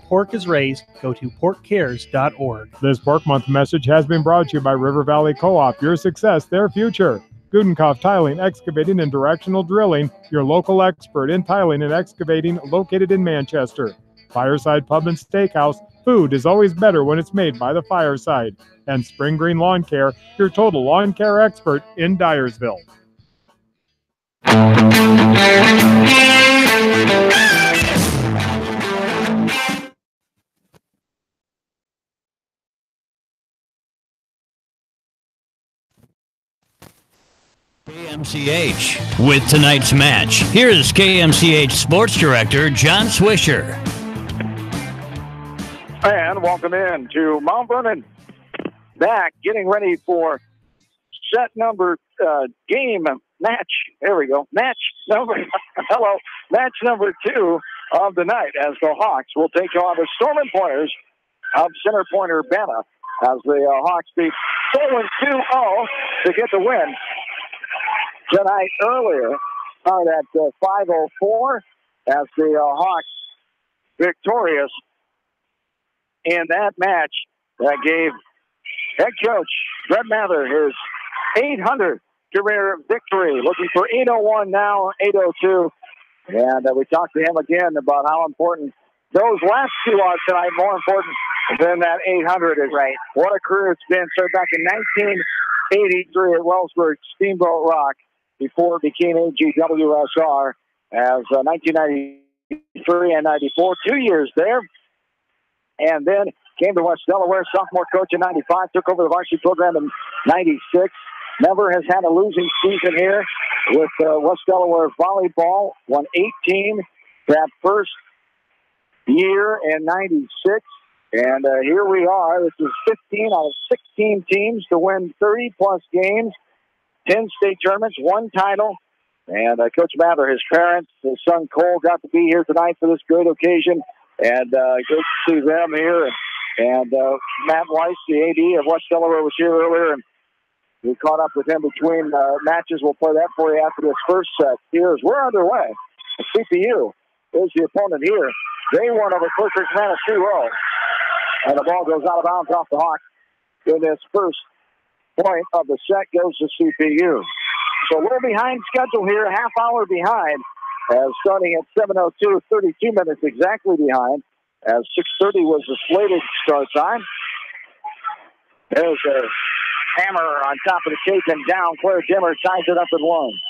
pork is raised, go to porkcares.org. This Pork Month message has been brought to you by River Valley Co-op. Your success, their future. Gudenkauf Tiling, Excavating, and Directional Drilling, your local expert in tiling and excavating, located in Manchester. Fireside Pub and Steakhouse, food is always better when it's made by the fireside. And Spring Green Lawn Care, your total lawn care expert in Dyersville. KMCH with tonight's match. Here is KMCH Sports Director John Swisher. And welcome in to Mount Vernon. Back, getting ready for set number, match. There we go. Match number 2 of the night, as the Hawks will take on the Stormin' Pointers of Center Point Urbana, as the Hawks beat Solon 2-0 to get the win tonight earlier at 5:04, as the Hawks victorious in that match that gave head coach Brett Mather his 800th career victory, looking for 801 now, 802. And we talked to him again about how important those last two are tonight, more important than that 800 is. Right. What a career it's been. Started back in 1983 at Wellsburg Steamboat Rock before it became AGWSR, as 1993 and 94, 2 years there. And then came to West Delaware, sophomore coach in 95, took over the varsity program in 96. Never has had a losing season here with West Delaware volleyball. Won 18 that first year in 96. And here we are. This is 15 out of 16 teams to win 30-plus games, 10 state tournaments, 1 title. And Coach Mather, his parents, his son Cole, got to be here tonight for this great occasion. And good to see them here. And Matt Weiss, the AD of West Delaware, was here earlier, and we caught up with him between matches. We'll play that for you after this first set. Here as we're underway. CPU is the opponent here. They won over Clifford Manor 2-0. And the ball goes out of bounds off the Hawks. In this first point of the set goes to CPU. So we're behind schedule here, a half hour behind. Starting at 7:02, 32 minutes exactly behind, as 6:30 was the slated start time. There's a hammer on top of the cake and down. Claire Dimmer ties it up at 1.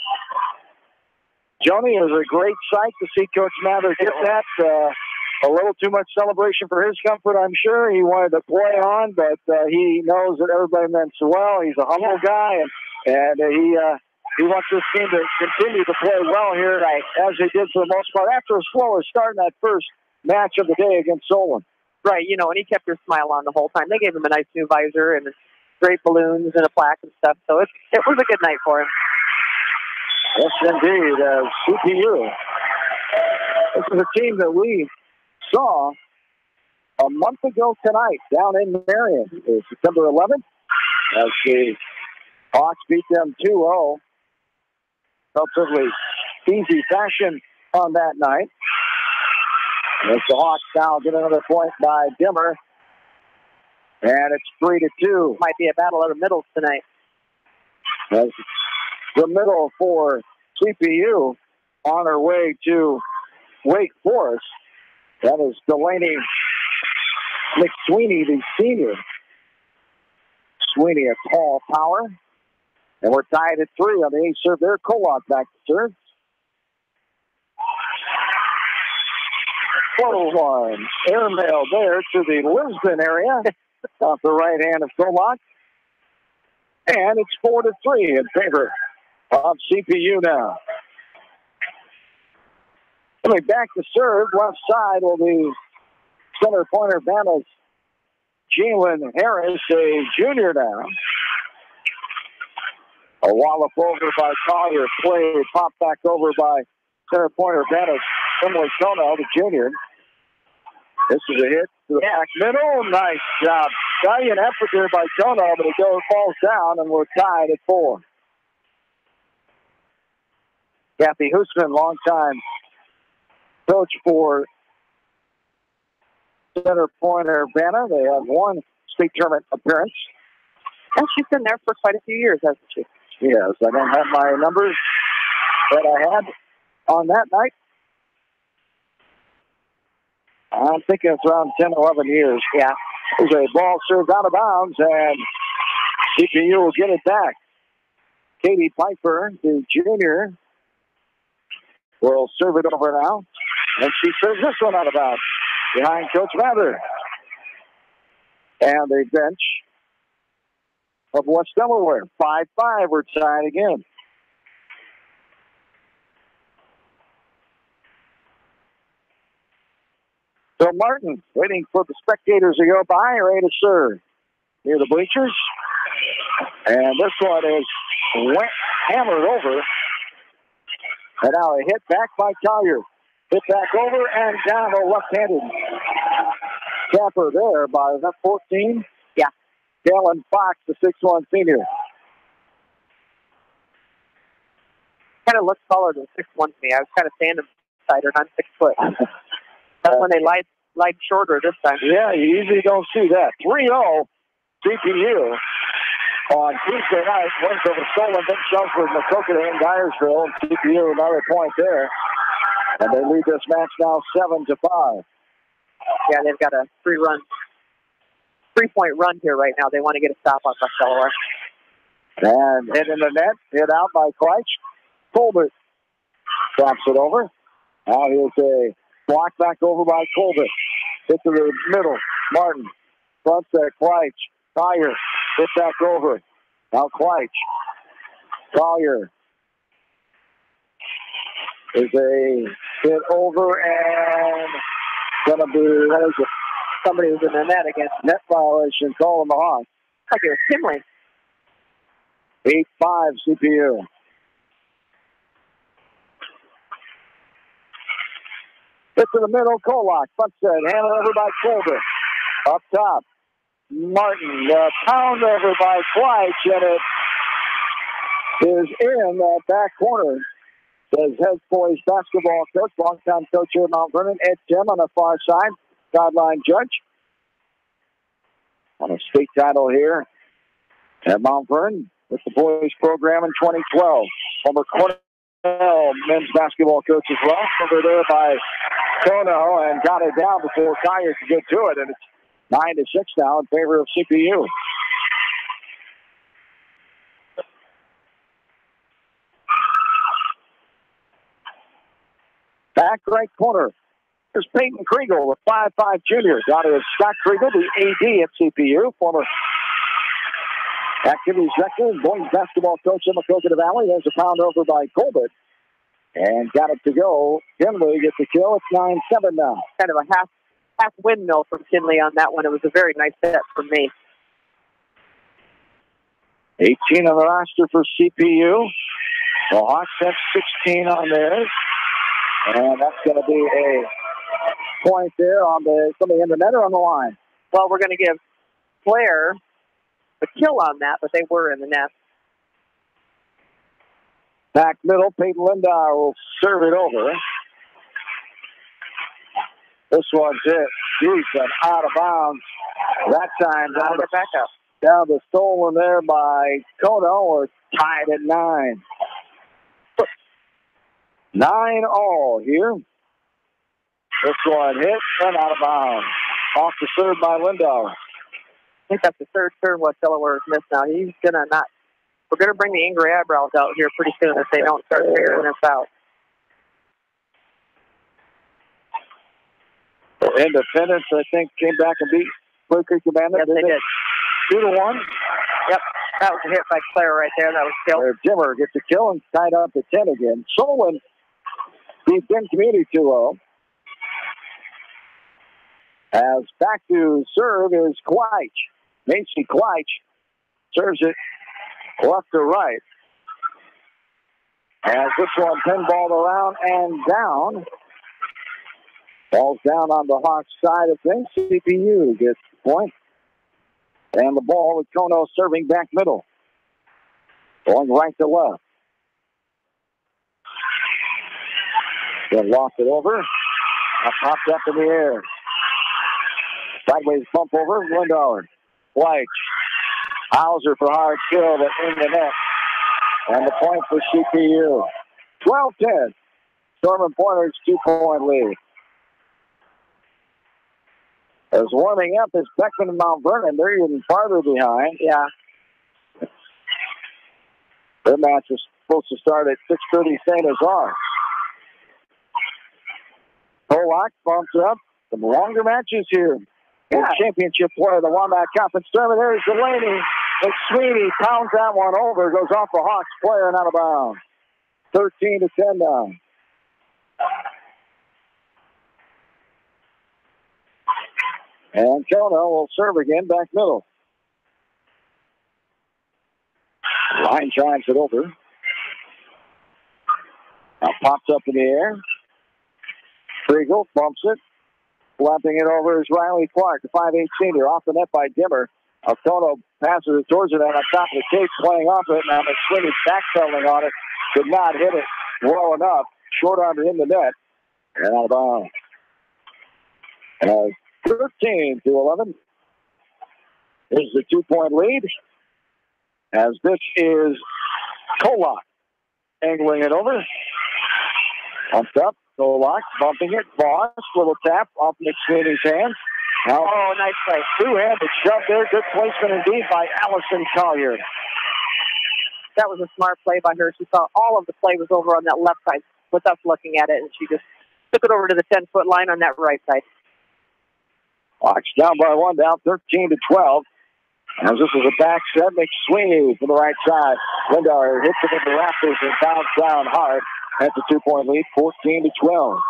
Joni, it was a great sight to see Coach Mather get that. A little too much celebration for his comfort, I'm sure. He wanted to play on, but he knows that everybody meant so well. He's a humble guy, and he wants this team to continue to play well here, right, as they did for the most part, after a slower start in that first match of the day against Solon. Right, and he kept his smile on the whole time. They gave him a nice new visor and great balloons and a plaque and stuff, so it was a good night for him. Yes, indeed. CPU. This is a team that we saw a month ago tonight down in Marion. September 11th, as the Hawks beat them 2-0. Relatively easy fashion on that night. As the Hawks now get another point by Dimmer. And it's 3-2. Might be a battle of the middles tonight. As the middle for CPU on her way to Wake Forest. That is Delaney McSweeney, the senior. Sweeney, a tall power. And we're tied at 3 on the 8th serve there. Kolak back to serve. 4-1. Airmail there to the Lisbon area. Off the right hand of Kolak. And it's 4-3 in favor of CPU now. Coming back to serve, left side will be Center Point Urbana's Jalen Harris, a junior now. A wallop over by Collier, play popped back over by Center Point Urbana's Emily Kono, the junior. This is a hit to the back middle. Nice job. Valiant effort there by Kono, but it falls down, and we're tied at 4. Kathy Hoosman, longtime coach for center pointer, Vanna. They have one state tournament appearance. And she's been there for quite a few years, hasn't she? Yes, I don't have my numbers that I had on that night. I'm thinking it's around 10, 11 years. Yeah. There's a ball served out of bounds, and CPU will get it back. Katie Piper, the junior, will serve it over now. And she serves this one out of bounds behind Coach Mather. And the bench of West Delaware. 5-5, we're tied again. So Martin waiting for the spectators to go by, ready to serve near the bleachers. And this one is hammered over. And now a hit back by Collier. Hit back over and down the left-handed capper there by, is that 14? Yeah. Kellen Fox, the 6'1 senior. Kind of looks taller than 6'1 to me. I was kind of standing beside her, and I'm 6 foot. That's when they lied shorter this time. Yeah, you usually don't see that. 3-0 CPU on Tuesday night. Wins over Solon, then Shelford, Maquoketa, and Dyersville. CPU another point there. And they lead this match now 7-5. Yeah, they've got a 3-point run here right now. They want to get a stop on West Delaware. And hit in the net, hit out by Kleitch. Colbert drops it over. Now here's a block back over by Colbert. Hit to the middle. Martin fronts there. Kleitch. Collier. Hit back over. Now Kleitch. Collier. Is a hit over and gonna be, what is it? Somebody was in the net against Net violation, calling the Hawks. like it was Kinley. 8-5 CPU. Hit to the middle, Kolak. Front set, handled over by Colbert. Up top, Martin. Pound over by Kleitch, and it is in that back corner. Says head boys basketball coach, longtime coach here at Mount Vernon, Ed Tim on the far side, sideline judge. On a state title here at Mount Vernon with the boys program in 2012. Former Cornell men's basketball coach as well. Over there by Kono and got it down before Collier could get to it. And it's 9-6 now in favor of CPU. Back right corner. Here's Peyton Kriegel, the 5'5 junior. Got it. Scott Kriegel, the AD at CPU, former activities director, boys basketball coach in Maquoketa Valley. There's a pound over by Colbert. And got it to go. Kinley gets the kill. It's 9-7 now. Kind of a half windmill from Kinley on that one. It was a very nice set from me. 18 on the roster for CPU. The Hawks have 16 on theirs. And that's going to be a point there on somebody in the net or on the line. Well, we're going to give Claire the kill on that, but they were in the net. Back middle, Peyton Lindauer will serve it over. This one's hit deep and out of bounds. That time down to back up. Down the stolen there by Kono. We're tied at 9. 9-all here. This one hit and out of bounds. Off the serve by Lindauer. I think that's the third serve West Delaware has missed now. He's going to not. We're going to bring the angry eyebrows out here pretty soon if they don't start figuring this out. Independence, I think, came back and beat Blue Creek Commander. Yes, they did. 2-1. Yep, that was a hit by Claire right there. That was killed. Jimmer gets a kill and tied up to 10 again. Solon beat Ben Community 2-0. As back to serve is Kleitch. Macy Kleitch serves it left to right. As this one pinballed around and down. Ball's down on the Hawks side of things. CPU gets the point. And the ball with Kono serving back middle. Going right to left. Then lost it over. Popped up in the air. Sideways bump over, Lindauer. White. Hauser for hard kill, but in the net. And the point for CPU. 12-10. Storm and Pointers 2-point lead. As warming up is Beckman and Mount Vernon. They're even farther behind. Yeah. Their match is supposed to start at 6:30, same as ours. Polak bumps up. Some longer matches here. Yeah. Championship play of the WaMaC Conference Tournament. There's Delaney. McSweeney pounds that one over. Goes off the Hawks player and out of bounds. 13-10 down. And Kona will serve again, back middle. Line drives it over. Now pops up in the air. Kriegel bumps it. Slapping it over is Riley Clark, the 5'8" senior, off the net by Dimmer. Kona passes it towards it, and on top of the cage, playing off it. Now McSweeney's backpedaling on it. Could not hit it well enough. Short arm in the net. And out of bounds. 13-11 is the 2-point lead. As this is Kolak angling it over. Bumped up. Kolak bumping it. Voss, little tap off McSweeney's hands. Now, nice play. Two-handed shove there. Good placement indeed by Allison Collier. That was a smart play by her. She saw all of the play was over on that left side with us looking at it, and she just took it over to the 10-foot line on that right side. Hawks down by one, down 13-12. As this is a back set, McSweeney from the right side. Lindauer hits it in the rafters and bounce down hard. That's a 2-point lead, 14-12.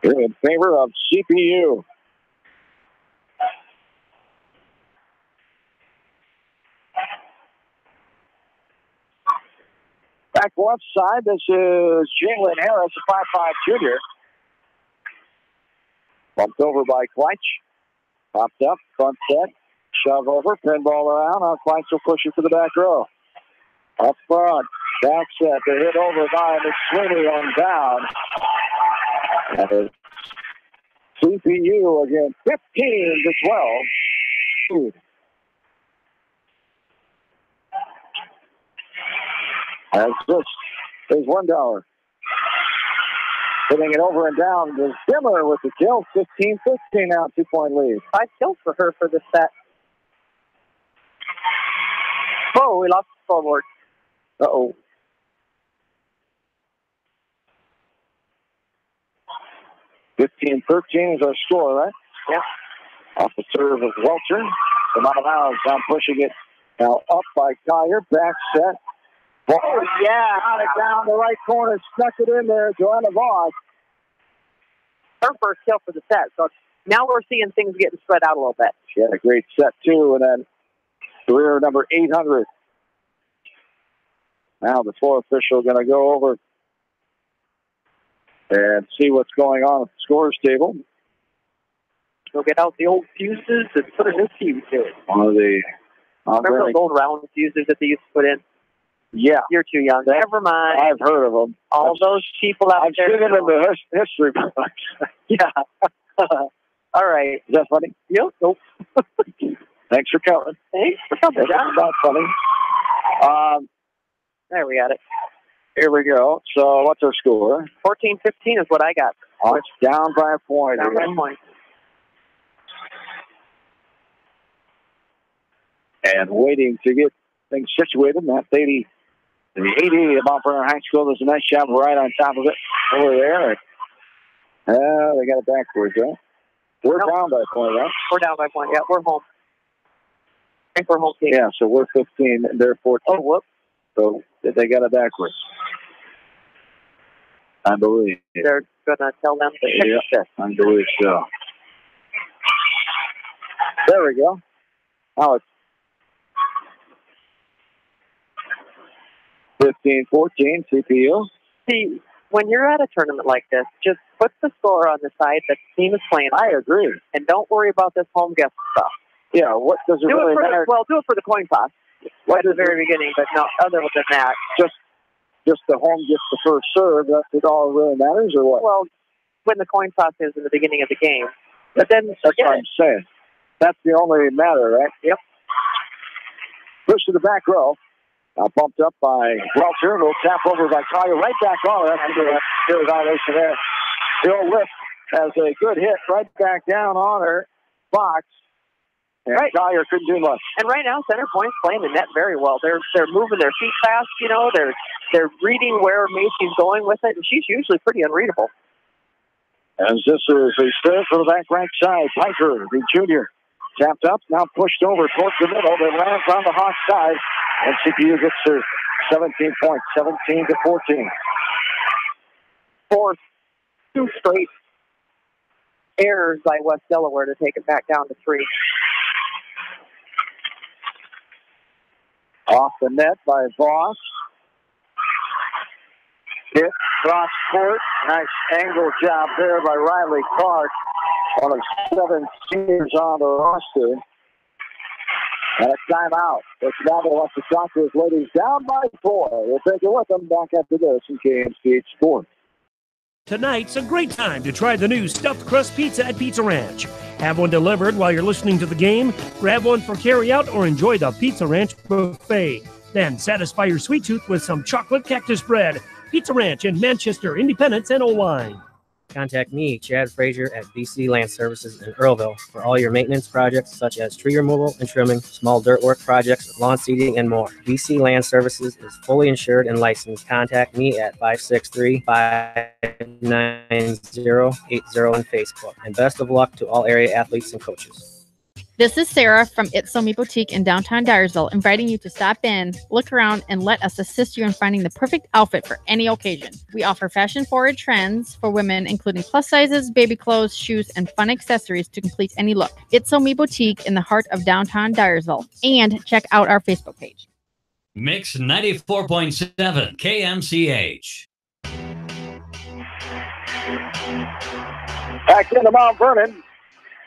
Here in favor of CPU. Back left side, this is Jalen Harris, a 5'5" junior. Bumped over by Kleitch. Popped up, front set, shove over, pinball around. Now Kleitch will push it to the back row. Up front, back set, they're hit over by McSweeney on down. And it's CPU again, 15-12. As this is $1. Hitting it over and down. There's Dimmer with the kill. 15-15 now, 2-point lead. 5 kills for her for this set. Oh, we lost the scoreboard. Uh-oh. $15-13 is our score, right? Yeah. Off the serve of Welcher. From out of bounds, now pushing it. Now up by Collier. Back set. Oh, yeah. Got it down the right corner. Stuck it in there. Joanna Voss. Her first kill for the set. So now we're seeing things getting spread out a little bit. She had a great set, too. And then career number 800. Now the floor official going to go over and see what's going on with the scores table. We'll get out the old fuses and put a new fuse in. One of the... Remember those old round fuses that they used to put in? Yeah. You're too young. Never mind. I've heard of them. All those people out there. I've seen them in the history books. Yeah. All right. Is that funny? Yep. Nope. Thanks for coming. Thanks for coming, John. That's funny. There we got it. Here we go. So what's our score? 14-15 is what I got. It's down by a point. Down by a point. And waiting to get things situated. Matt Beatty, the AD of Mount Vernon High School, does a nice job right on top of it over there. They got it backwards, right? We're down by a point, right? We're down by a point. Yeah, we're home. I think we're home team. Yeah, so we're 15 and they're 14. Oh, whoops. So they got it backwards. I believe. They're going to tell them to fix this. I believe so. There we go. Now it's 15-14, CPU. See, when you're at a tournament like this, just put the score on the side that the team is playing. I agree. And don't worry about this home guest stuff. Yeah, what does it really matter? Well, do it for the coin toss. At the very beginning, but no, other than that. Just the home gets the first serve, that's it all really matters, or what? Well, when the coin toss is in the beginning of the game. But then that's what I'm saying. That's the only matter, right? Yep. Push to the back row. Now bumped up by Welcher. Little tap over by Collier. Right back on. That's a violation there. Bill Lift has a good hit right back down on her box. And right. Collier couldn't do much. And right now, center point's playing the net very well. They're moving their feet fast, you know. They're reading where Macy's going with it, and she's usually pretty unreadable. As this is a serve for the back right side. Piper, the junior, tapped up, now pushed over towards the middle. They lands on the Hawk side, and CPU gets her 17 points, 17-14. Fourth, 2 straight errors by West Delaware to take it back down to 3. Off the net by Voss. Hit, cross court. Nice angle job there by Riley Clark. One of 7 seniors on the roster. And a timeout. But now they wants to talk to his ladies down by 4. We'll take it with them back after this in KMCH Sports. Tonight's a great time to try the new stuffed crust pizza at Pizza Ranch. Have one delivered while you're listening to the game, grab one for carryout, or enjoy the Pizza Ranch buffet. Then satisfy your sweet tooth with some chocolate cactus bread. Pizza Ranch in Manchester, Independence, and Owine. Contact me, Chad Frazier, at BC Land Services in Earlville for all your maintenance projects such as tree removal and trimming, small dirt work projects, lawn seeding, and more. BC Land Services is fully insured and licensed. Contact me at 563-590-80 on Facebook. And best of luck to all area athletes and coaches. This is Sarah from It's So Me Boutique in downtown Dyersville, inviting you to stop in, look around, and let us assist you in finding the perfect outfit for any occasion. We offer fashion-forward trends for women, including plus sizes, baby clothes, shoes, and fun accessories to complete any look. It's So Me Boutique in the heart of downtown Dyersville. And check out our Facebook page. Mix 94.7 KMCH. Back into Mount Vernon.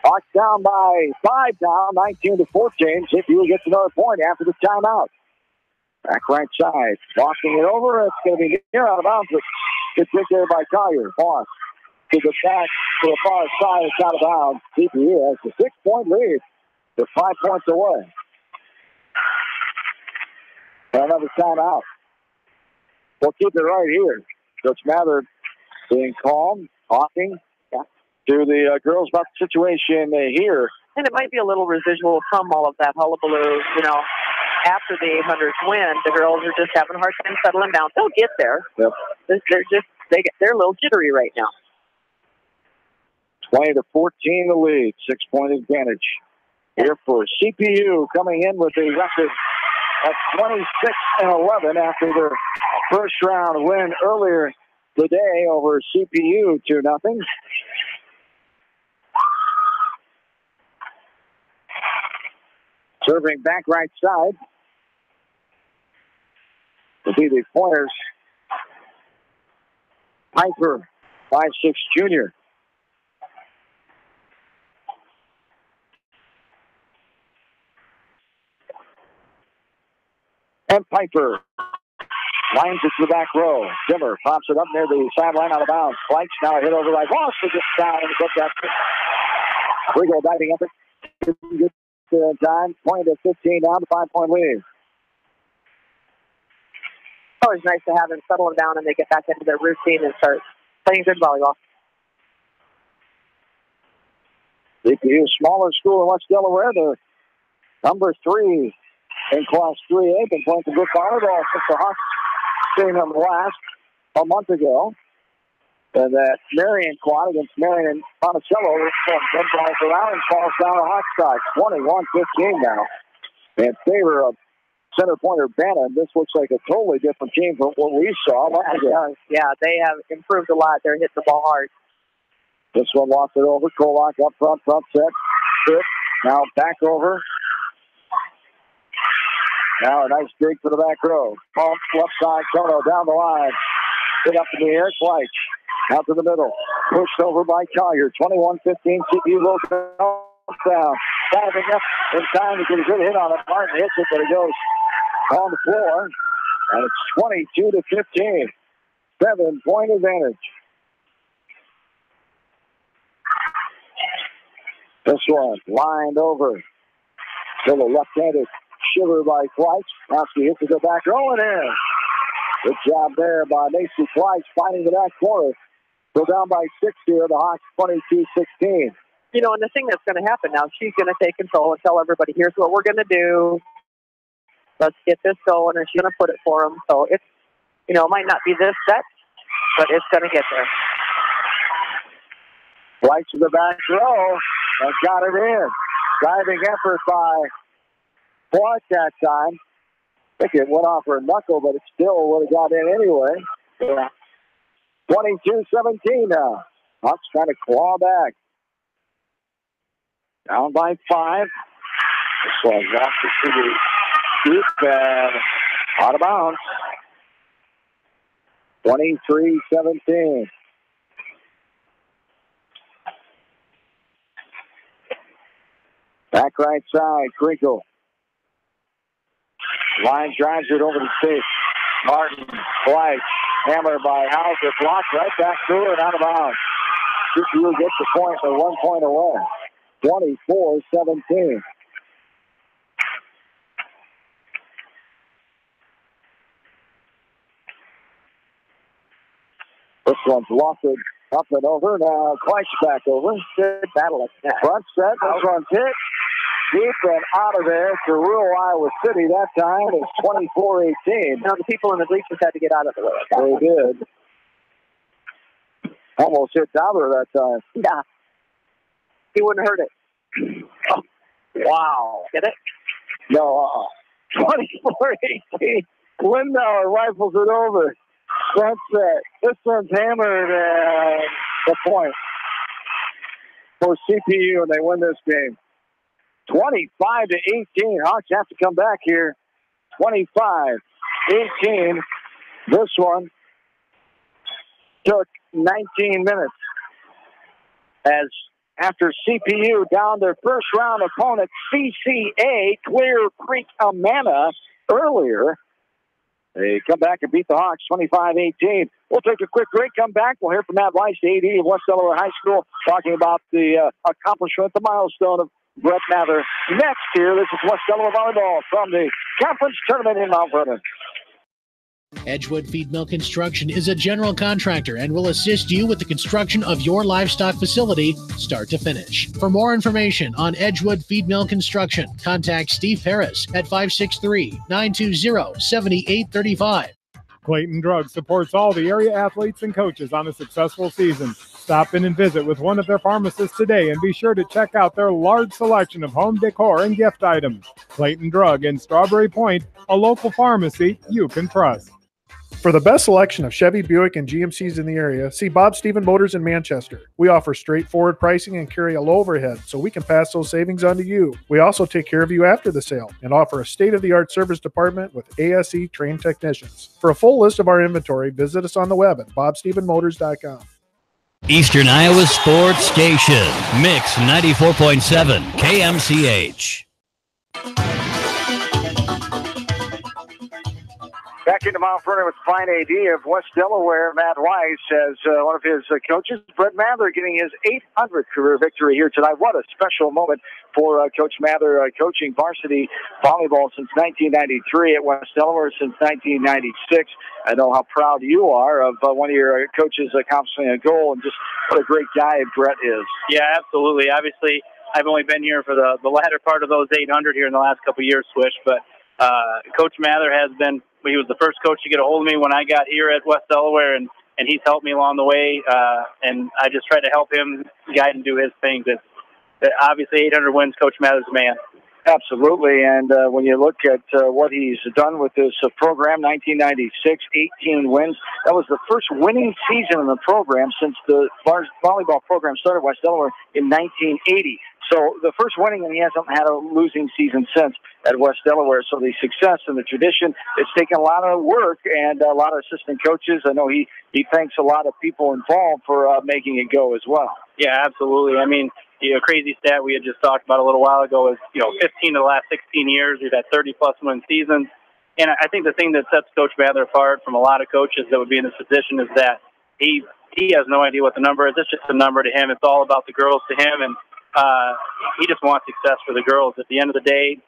Hawks down by 5 now, 19-14. CPU gets another point after the timeout. Back right side, walking it over. It's going to be near out of bounds. It's hit there by Collier. Boss to the back to the far side. It's out of bounds. CPU has a 6-point lead. They're 5 points away. And another timeout. We'll keep it right here. Coach Mather being calm, talking to the girls about the situation here. And it might be a little residual from all of that hullabaloo, you know. After the 800s win, the girls are just having a hard time settling down. They'll get there. Yep. They're a little jittery right now. 20-14 the lead, 6-point advantage. Here for CPU, coming in with a record of 26-11 after their first round win earlier today over CPU 2-0. Serving back right side will be the Pointers. Piper, 5'6" junior. And Piper lines it to the back row. Zimmer pops it up near the sideline out of bounds. Flanks now hit over by Voss to get down and put that. We go diving up it. Time, 20-15 down to 5-point lead. Always nice to have them settle down and they get back into their routine and start playing good volleyball. CPU, smaller school in West Delaware. They're number 3 in Class 3A. Been playing some good volleyball since the Hawks seen them last a month ago. And that Marion quad against Marion Monticello then falls around and falls down the Hawk side. 21-15 now in favor of center pointer Bannon. This looks like a totally different team from what we saw. Yeah, they have improved a lot. They're hitting the ball hard. This one lost it over. Kolak up front set. Good. Now back over. Now a nice dig for the back row. Pump left side. Kono down the line. Hit up in the air. Twice. Out to the middle. Pushed over by Collier. 21-15. CPU will down. Diving up in time to get a good hit on it. Martin hits it, but it goes on the floor. And it's 22-15. 7-point advantage. This one lined over to the left-handed shiver by Fleisch. Hosky hits to the back row and in. Good job there by Macy Fleisch finding the back corner. Go down by 6 here. The Hawks 22-16. You know, and the thing that's going to happen now, she's going to take control and tell everybody, here's what we're going to do. Let's get this going, and she's going to put it for them. So it's, you know, it might not be this set, but it's going to get there. Right to the back row and got it in. Driving effort by Clark that time. I think it went off her knuckle, but it still would have got in anyway. Yeah. 22-17 now. Hawks trying to claw back. Down by 5. This one's off the deep and out of bounds. 23-17. Back right side, Krinkle. Line drives it over the stick. Martin, Fleisch, hammer by Hauser, blocked right back through and out of bounds. CPU gets the point, they're 1 point away. 24-17. This one's lofted up and over. Now Fleisch back over. Good battle at that. Front set. This one's hit. Deep and out of there to rural Iowa City. That time it's 24-18. Now the people in the bleachers had to get out of the way. They did. Almost hit Dauber that time. Yeah. He wouldn't hurt it. Oh, wow. Get it? No, 24-18. Lindauer rifles it over. Front set. This one's hammered and the point for CPU, and they win this game. 25-18. Hawks have to come back here. 25-18. This one took 19 minutes. As after CPU down their first round opponent, CCA, Clear Creek Amana, earlier, they come back and beat the Hawks 25-18. We'll take a quick break, come back. We'll hear from Matt Weiss, the AD of West Delaware High School, talking about the accomplishment, the milestone of Brett Mather. Next here, this is West Delaware Volleyball from the conference tournament in Mount Vernon. Edgewood Feed Mill Construction is a general contractor and will assist you with the construction of your livestock facility, start to finish. For more information on Edgewood Feed Mill Construction, contact Steve Harris at 563-920-7835. Clayton Drug supports all the area athletes and coaches on a successful season. Stop in and visit with one of their pharmacists today and be sure to check out their large selection of home decor and gift items. Clayton Drug in Strawberry Point, a local pharmacy you can trust. For the best selection of Chevy, Buick, and GMCs in the area, see Bob Stephen Motors in Manchester. We offer straightforward pricing and carry a low overhead, so we can pass those savings on to you. We also take care of you after the sale and offer a state-of-the-art service department with ASE trained technicians. For a full list of our inventory, visit us on the web at bobstephenmotors.com. Eastern Iowa Sports Station, Mix 94.7 KMCH. Back into Mount Vernon with fine AD of West Delaware, Matt Weiss, as one of his coaches, Brett Mather, getting his 800th career victory here tonight. What a special moment for Coach Mather, coaching varsity volleyball since 1993 at West Delaware, since 1996. I know how proud you are of one of your coaches accomplishing a goal, and just what a great guy Brett is. Yeah, absolutely. Obviously, I've only been here for the latter part of those 800 here in the last couple of years, Swish, but Coach Mather has been, he was the first coach to get a hold of me when I got here at West Delaware, and he's helped me along the way, and I just try to help him guide and do his things. Obviously, 800 wins, Coach Mather's the man. Absolutely, and when you look at what he's done with this program, 1996, 18 wins. That was the first winning season in the program since the volleyball program started at West Delaware in 1980. So the first winning, and he hasn't had a losing season since at West Delaware. So the success and the tradition, it's taken a lot of work and a lot of assistant coaches. I know he thanks a lot of people involved for making it go as well. Yeah, absolutely. I mean, crazy stat we had just talked about a little while ago is, 15 of the last 16 years, we've had 30-plus win seasons. And I think the thing that sets Coach Mather apart from a lot of coaches that would be in this position is that he has no idea what the number is. It's just a number to him. It's all about the girls to him. And he just wants success for the girls. At the end of the day,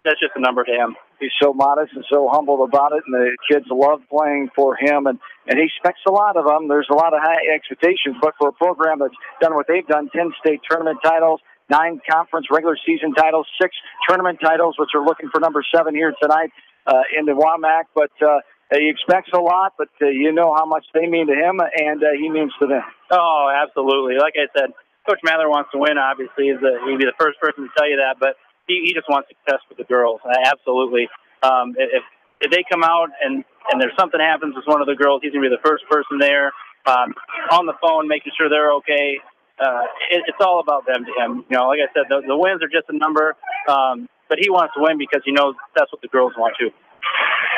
that's just a number to him. He's so modest and so humble about it, and the kids love playing for him, and he expects a lot of them. There's a lot of high expectations, but for a program that's done what they've done, 10 state tournament titles, 9 conference regular season titles, 6 tournament titles, which are looking for number 7 here tonight in the WaMaC, but he expects a lot, but you know how much they mean to him, and he means to them. Oh, absolutely. Like I said, Coach Mather wants to win, obviously. He'd be the first person to tell you that, but he just wants success with the girls. Absolutely. If they come out and there's something happens with one of the girls, he's going to be the first person there on the phone, making sure they're okay. It's all about them to him. You know, like I said, the wins are just a number, but he wants to win because he knows that's what the girls want too.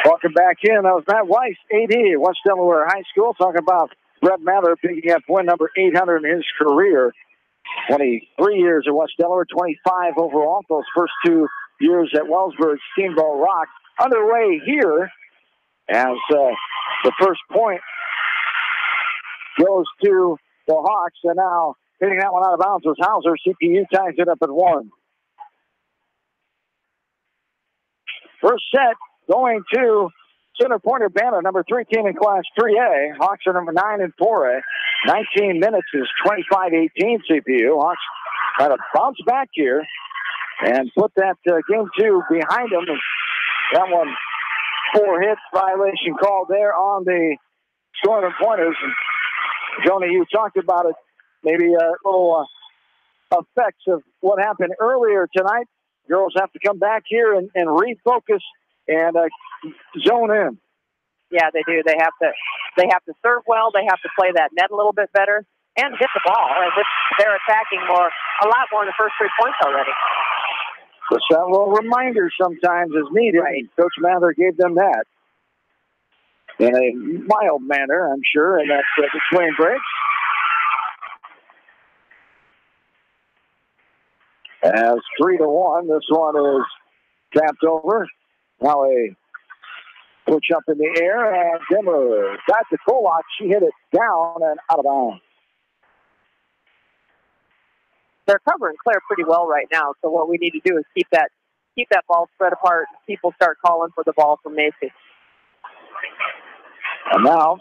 Welcome back in. That was Matt Weiss, AD, West Delaware High School, talking about Brett Mather picking up win number 800 in his career. 23 years at West Delaware, 25 overall. Those first 2 years at Wellsburg Steamboat Rock. Underway here as the first point goes to the Hawks. And now hitting that one out of bounds was Hauser. CPU ties it up at 1. First set going to center pointer Banner, number 3 team in Class 3A. Hawks are number 9 in 4A. 19 minutes is 25-18 CPU. Hawks try to bounce back here and put that game 2 behind them. And that one, 4 hits violation called there on the scoring pointers. And Joni, you talked about it, maybe a little effects of what happened earlier tonight. Girls have to come back here and refocus and zone in. Yeah, they do. They have to serve well. They have to play that net a little bit better and hit the ball. And they're attacking a lot more in the first 3 points already. Just that little reminder sometimes is needed. Right. Coach Mather gave them that in a mild manner, I'm sure, and that's between breaks. As 3-1, this one is tapped over. Now a push up in the air, and Dimmer got to Kolak. She hit it down and out of bounds. They're covering Claire pretty well right now, so what we need to do is keep that ball spread apart. People start calling for the ball from Macy. And now,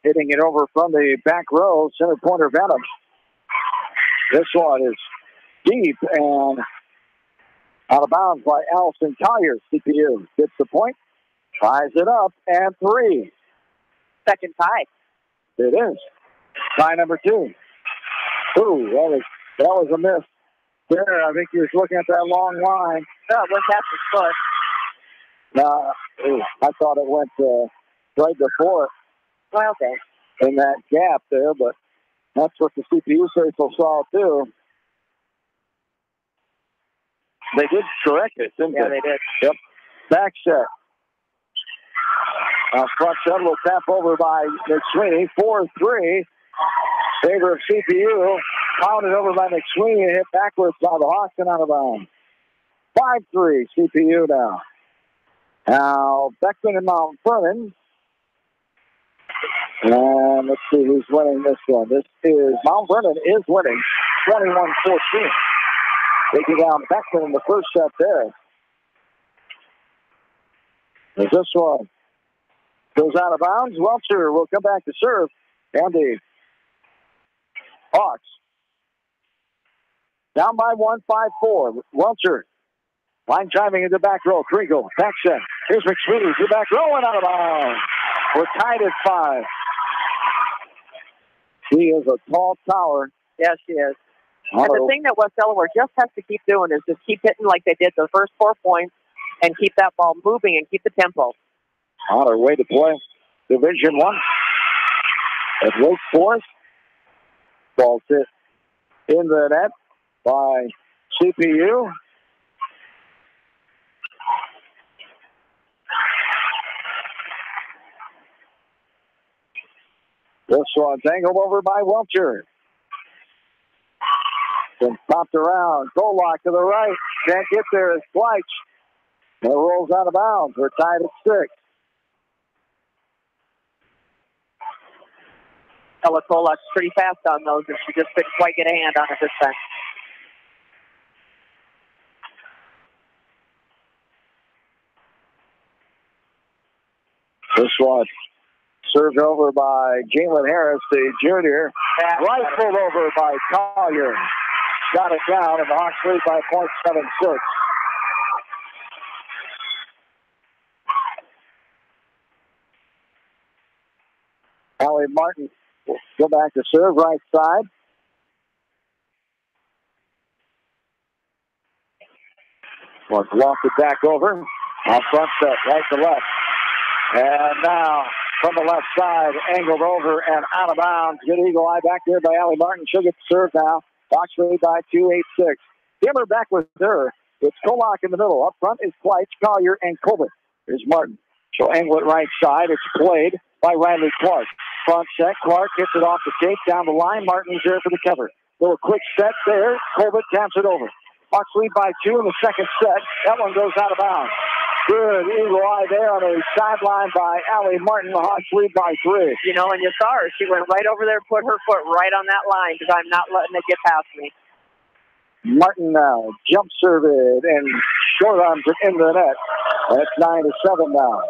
hitting it over from the back row, center pointer Venom. This one is deep and out of bounds by Allison Collier. CPU gets the point, ties it up, and 3. Second tie. It is. Tie number 2. Ooh, that was a miss there. I think he was looking at that long line. Oh, it went past his foot. No, I thought it went right before it. Well, okay. In that gap there, but that's what the CPU circle saw too. They did correct it, didn't they? Yeah, they did. Yep. Back set. Now front set will tap over by McSweeney. 4-3. Favor of CPU. Pounded over by McSweeney and hit backwards by the Hawks and out of bounds. 5-3 CPU now. Now Beckman and Mount Vernon. And let's see who's winning this one. This is Mount Vernon is winning 21-14. Taking down Beckman in the first set there. As this one goes out of bounds, Welcher will come back to serve. And the Hawks down by 1, 5-4. Welcher line driving into the back row. Kriegel, back set. Here's McSweeney to the back row and out of bounds. We're tied at 5. She is a tall tower. Yes, she is. And the thing that West Delaware just has to keep doing is just keep hitting like they did the first 4 points and keep that ball moving and keep the tempo. On her way to play Division I at Wake Forest. Ball hit in the net by CPU. This one's angled over by Welcher. Then popped around. Golak to the right. Can't get there as Fleich. And it rolls out of bounds. We're tied at 6. Ella Golak's pretty fast on those, and she just couldn't quite get a hand on it this time. This one served over by Jalen Harris, the junior. Rifled over by Collier. Got it down, and the Hawks lead by .76. Allie Martin will go back to serve right side. Walked it back over. On front set, right to left. And now from the left side, angled over and out of bounds. Good eagle eye back there by Allie Martin. She'll get the serve now. Hawks lead by 2-8-6. Dimmer back with her. It's Kolak in the middle. Up front is Kleitz, Collier, and Colbert. Here's Martin. She'll angle it right side. It's played by Riley Clark. Front set. Clark gets it off the tape down the line. Martin's there for the cover. Little quick set there. Colbert taps it over. Hawks lead by 2 in the second set. That one goes out of bounds. Good eagle eye there on a sideline by Allie Martin. The Hawks lead by 3. You know, and you saw her. She went right over there, put her foot right on that line because I'm not letting it get past me. Martin now jump serve it and short arms it into the net. That's 9-7 now.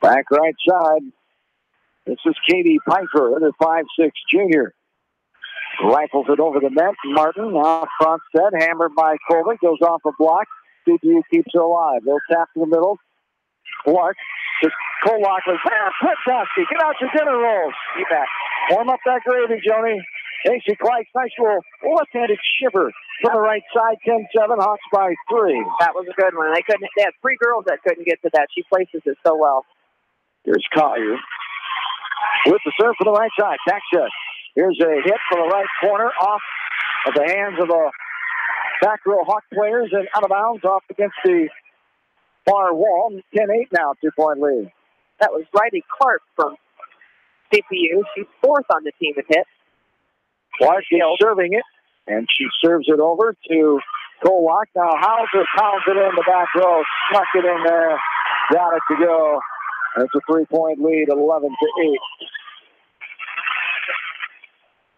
Back right side. This is Katie Piper, the 5'6" junior. Rifles it over the net. Martin now front set, hammered by Colvin, goes off a block. CPU keeps her alive. They'll tap to the middle. Clark to Kolak. Quit Dusty. Get out your dinner rolls. You bet. Warm up that gravy, Joni. Casey Kleitz, nice little left-handed shiver from the right side. 10-7, Hawks by 3. That was a good one. They had 3 girls that couldn't get to that. She places it so well. Here's Collier with the serve from the right side. Back set. Here's a hit from the right corner off of the hands of the back row Hawk players and out of bounds off against the far wall. 10-8 now, 2-point lead. That was Riley Clark from CPU. She's 4th on the team at hit. Clark is serving it, and she serves it over to Kolak. Now Hauser pounds it in the back row, snuck it in there, got it to go. That's a 3-point lead, 11-8.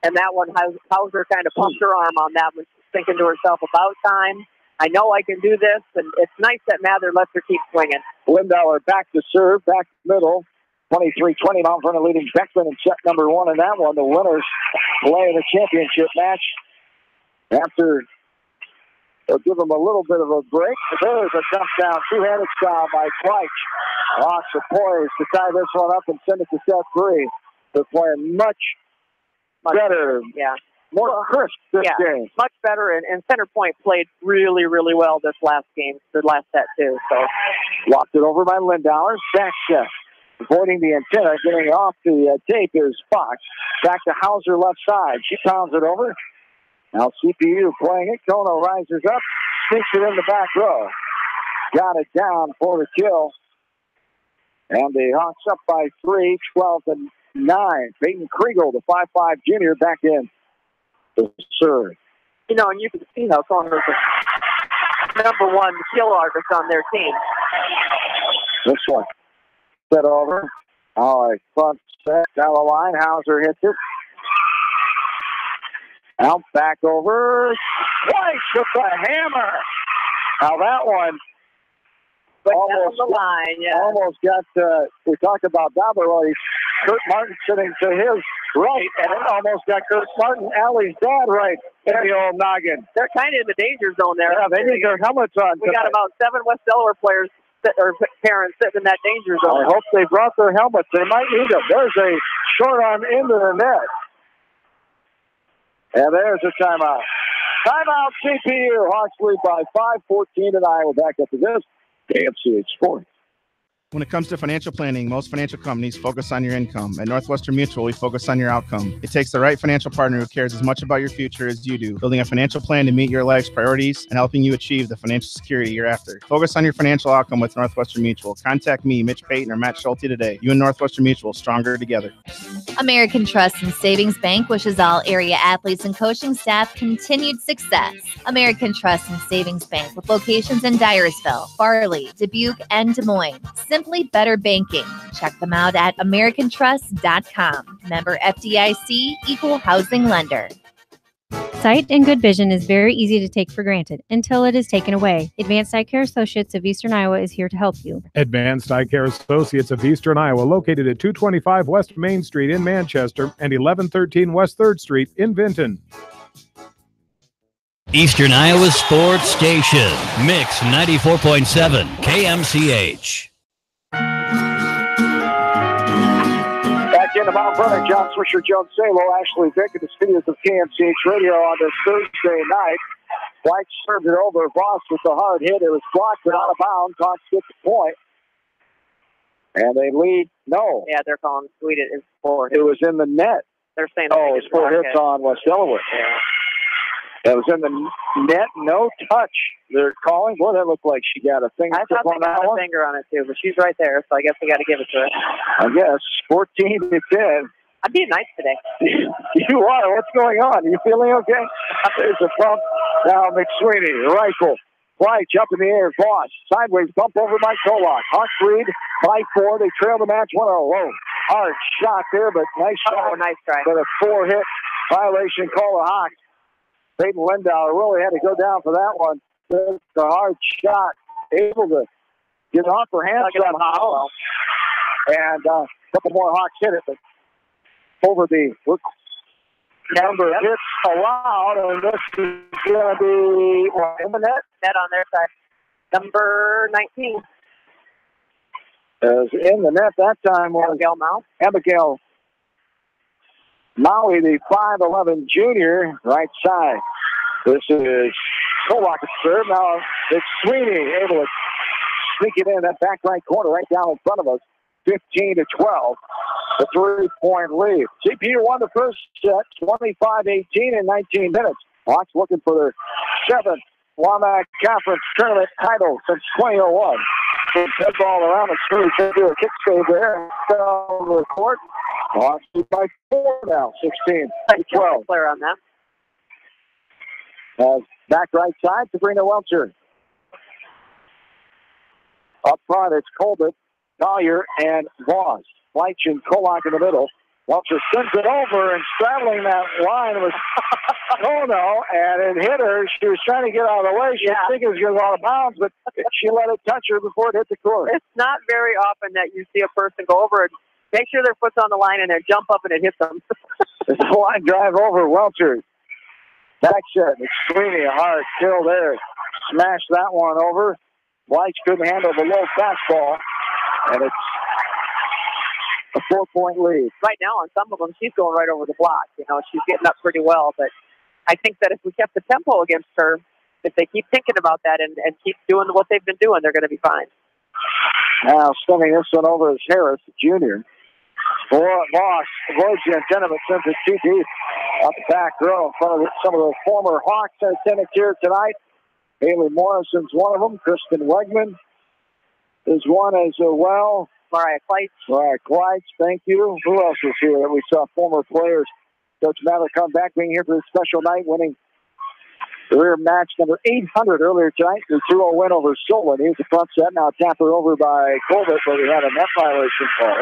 And that one, Hauser kind of pumped her arm on that one, thinking to herself, about time. I know I can do this, and it's nice that Mather lets her keep swinging. Lindauer back to serve, back middle. 23-20 now in front of leading Beckman in set number 1 in that one. The winners play the championship match after they'll give them a little bit of a break. There's a jump down, 2-handed style by Kleitz. Hawks are poised to tie this one up and send it to set 3. They're playing much better. Yeah. More crisp this game. Much better, and Center Point played really, really well this last game, the last set too. So Locked it over by Lindauer. Back set. Avoiding the antenna, getting off the tape is Fox. Back to Hauser left side. She pounds it over. Now CPU playing it. Kono rises up, sneaks it in the back row. Got it down for the kill. And the Hawks up by 3, 12-9. Peyton Kriegel, the 5'5" junior, back in to serve. You know, and you can see how Kono is the number 1 kill artist on their team. This one. Set over. All right, front set down the line. Hauser hits it. Out back over. Twice with the hammer. Now that one almost the line, almost got. We talked about Delaware. Kurt Martin sitting to his right, and it almost got Kurt Martin, Allie's dad, right in the old noggin. They're kind of in the danger zone there. Yeah, they need their helmets on. We got about 7 West Delaware players or parents sitting in that danger zone. I hope they brought their helmets. They might need them. There's a short arm into the net. And there's a timeout. Timeout, CPU. Hawks lead by 5, 14-9. We're back up to this. KMCH Sports. When it comes to financial planning, most financial companies focus on your income. At Northwestern Mutual, we focus on your outcome. It takes the right financial partner who cares as much about your future as you do, building a financial plan to meet your life's priorities and helping you achieve the financial security you're after. Focus on your financial outcome with Northwestern Mutual. Contact me, Mitch Payton, or Matt Schulte today. You and Northwestern Mutual, stronger together. American Trust and Savings Bank wishes all area athletes and coaching staff continued success. American Trust and Savings Bank with locations in Dyersville, Farley, Dubuque, and Des Moines. Simply better banking. Check them out at AmericanTrust.com. Member FDIC, Equal Housing Lender. Sight and good vision is very easy to take for granted until it is taken away. Advanced Eye Care Associates of Eastern Iowa is here to help you. Advanced Eye Care Associates of Eastern Iowa, located at 225 West Main Street in Manchester and 1113 West 3rd Street in Vinton. Eastern Iowa Sports Station, Mix 94.7, KMCH. Back into Mount Vernon, John Swisher, Joe Salo, Ashley Vick at the studios of KMCH Radio on this Thursday night. White served it over. Voss with the hard hit. It was blocked but out of bounds. Hawks get the point. And they lead. No. Yeah, they're calling sweet. It is 4 hits. It was in the net. They're saying oh, it's 4 hits on West Delaware. Yeah. It was in the net, no touch. They're calling. Boy, that looked like she got a finger. I thought they got a finger on it too, but she's right there, so I guess we got to give it to her. I guess 14 to 10. I'm being nice today. You are. What's going on? You feeling okay? There's a bump. Now McSweeney, rifle. Fly, jump in the air. Voss, sideways bump over by Kolak. Hawks lead by 4. They trail the match 1-0. Low. Hard shot there, but nice shot. Oh, nice try. But a 4-hit violation call the Hawks. Peyton Lindauer really had to go down for that one. It's a hard shot. Able to get off her hands somehow. And a couple more Hawks hit it, but over the number of hits allowed, and this is going to be in the net on their side. Number 19. Is in the net that time was Abigail Maui, the 5'11 junior, right side. This is Kolak at serve. Now it's Sweeney able to sneak it in that back right corner right down in front of us. 15 to 12. The 3-point lead. CPU won the first set, 25-18 in 19 minutes. Hawks looking for their 7th WaMaC Conference Tournament title since 2001. Head ball around the screw. They do a kick save there. Down the court. Hawks by 4 now, 16 to 12. Player on that. Back right side, Sabrina Welcher. Up front, it's Colbert, Collier, and Voss. Leitch and Kolak in the middle. Welcher sends it over, and straddling that line was Kono, and it hit her. She was trying to get out of the way. She was thinking it was going to go out of bounds, but she let it touch her before it hit the court. It's not very often that you see a person go over and make sure their foot's on the line and they jump up and it hits them. It's a line drive over Welcher. Back set. Sweeney, a hard kill there. Smashed that one over. Leitch couldn't handle the low fastball, and it's a 4-point lead. Right now, on some of them, she's going right over the block. You know, she's getting up pretty well, but I think that if we kept the tempo against her, if they keep thinking about that and keep doing what they've been doing, they're going to be fine. Now, sending this one over is Harris, junior. Voss avoids the antenna, but sends it too deep up the back row in front of some of the former Hawks in attendance here tonight. Haley Morrison's one of them. Kristen Wegman is one as well. Mariah Kleitz, thank you. Who else was here that we saw former players? Coach Mather come back, being here for this special night, winning career match number 800 earlier tonight. The 2-0 win over Solon. Here's the front set, now tapped over by Colbert, but we had a net violation call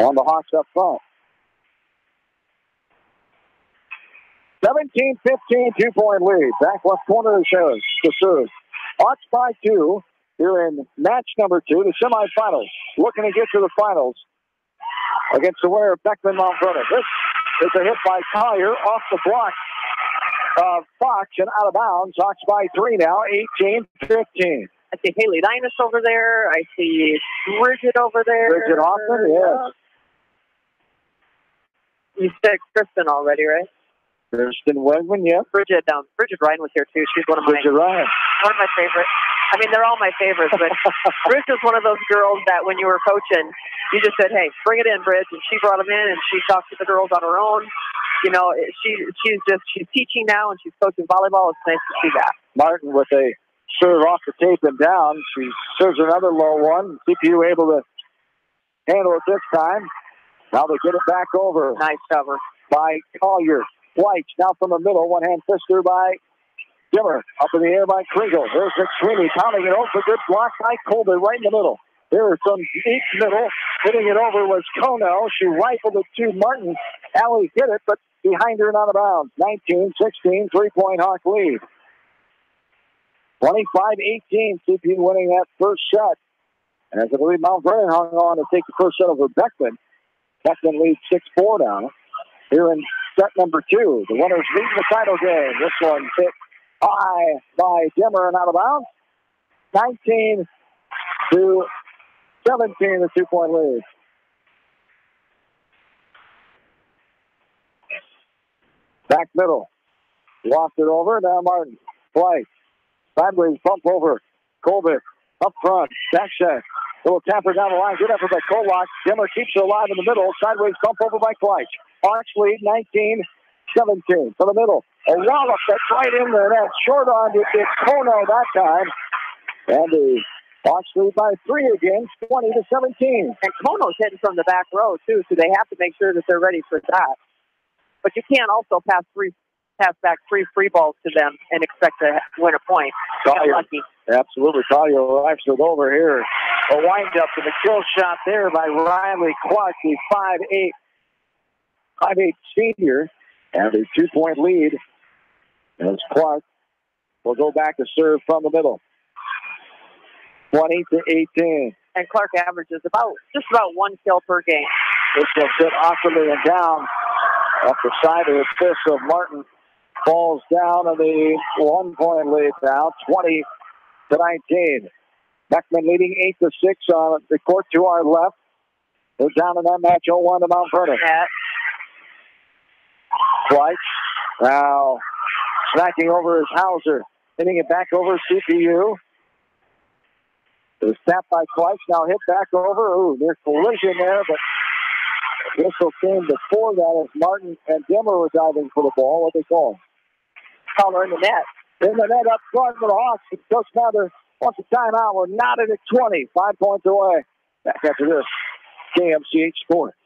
on the Hawks up front. 17-15, 2-point lead. Back left corner is Harris to serve. Hawks by 2 here in match number 2, the semifinals. Looking to get to the finals against the winner of Beckman Mount Vernon. This is a hit by Collier off the block of Fox and out of bounds. Hawks by 3 now, 18-15. I see Haley Linus over there. I see Bridget over there. Bridget Hoffman, yes. You said Kristen already, right? Kristen Wegman, yeah. Bridget Ryan was here too. She's one of my favorites. I mean, they're all my favorites, but Bridget was one of those girls that when you were coaching, you just said, "Hey, bring it in, Bridget." And she brought them in, and she talked to the girls on her own. You know, she's teaching now, and she's coaching volleyball. It's nice to see that. Martin with a serve off the tape and down. She serves another low one. CPU able to handle it this time. Now they get it back over. Nice cover by Collier. White now from the middle, one-hand fister by Dimmer. Up in the air by Kringle. There's McSweeney pounding it over. Good block by Colby right in the middle. There is some deep middle. Hitting it over was Kono. She rifled it to Martin. Allie hit it, but behind her and out of bounds. 19-16, 3-point Hawk lead. 25-18, CPU winning that first set. As I believe Mount Vernon hung on to take the first set over Beckman. Beckman leads 6-4 now. Here in set number 2, the winners lead the title game. This one hit high by Dimmer and out of bounds. 19-17, the 2-point lead. Back middle. Lost it over. Now Martin. Flight. Sideways bump over. Colbert. Up front. Back check. Little tapper down the line. Good effort by Kolak. Dimmer keeps her alive in the middle. Sideways bump over by Kleich. Hawks lead 19-17. For the middle. A wallop that's right in there. That's short on to Kono that time. And the Hawks lead by 3 again, 20-17. And Kono's hitting from the back row, too, so they have to make sure that they're ready for that. But you can't also pass back 3 free balls to them and expect to win a point. Lucky. Absolutely. Collier wipes it over here. A wind-up to the kill shot there by Riley Clark, the 5'8" senior. And a 2-point lead as Clark will go back to serve from the middle. 20-18. And Clark averages just about 1 kill per game. This will sit awkwardly and down up the side of the fist of Martin. Falls down on the 1-point lead now, 20-19. Beckman leading 8-6 on the court to our left. They're down in that match 0-1 to Mount Vernon. White now smacking over is Hauser. Hitting it back over CPU. It was tapped by Kleich, now hit back over. Ooh, near collision there, but whistle came before that as Martin and Dimmer were diving for the ball. What they call? Color in the net. In the net up front for the Hawks. Coach Mather wants a timeout. We're knotted at 20. 5 points away. Back after this. KMCH Sports.